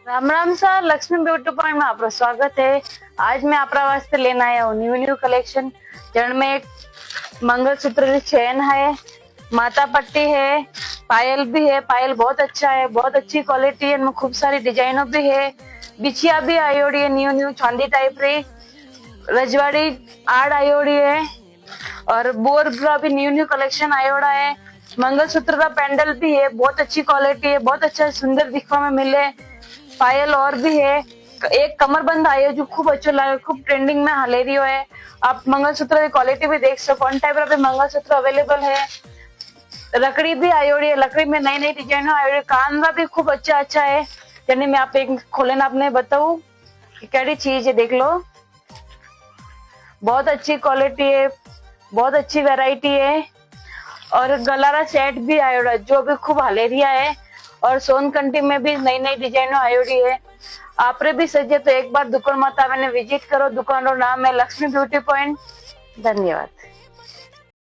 Ram Ram sir, Lakshmi beauty point में आपका स्वागत है। आज मैं आपरा वास्ते लेना आया हूँ न्यू कलेक्शन, जिनमें एक मंगलसूत्र चेन है, माता पट्टी है, पायल भी है। पायल बहुत अच्छा है, बहुत अच्छी क्वालिटी है, इनमें खूब सारी डिजाइनों भी है। बिछिया भी आयोड़ी है, न्यू चांदी टाइप री रजवाड़ी आड़ आयोड़ी है और बोर भी न्यू कलेक्शन आयोड़ा है। मंगलसूत्र का पेंडल भी है, बहुत अच्छी क्वालिटी है, बहुत अच्छा सुंदर दिखने में मिले। पायल और भी है, एक कमरबंद आयो जो खूब अच्छो लगे, खूब ट्रेंडिंग में हाले रियो है। आप मंगलसूत्र की क्वालिटी भी देख सको, कौन टाइप का मंगलसूत्र अवेलेबल है। लकड़ी भी आयोड़ी है, लकड़ी में नई नई डिजाइन आयोड़ी। कान का भी खूब अच्छा है, यानी मैं आप एक खोले ना आपने बताऊ क्या चीज है, देख लो। बहुत अच्छी क्वालिटी है, बहुत अच्छी वैरायटी है। और गलारा सेट भी आयोड़ा जो भी खूब हालेरिया है। और सोनकंठी में भी नई नई डिजाइन आयोड़ी है। आपरे भी सजे तो एक बार दुकान मत आवे विजिट करो। दुकान रो नाम है लक्ष्मी ब्यूटी पॉइंट। धन्यवाद।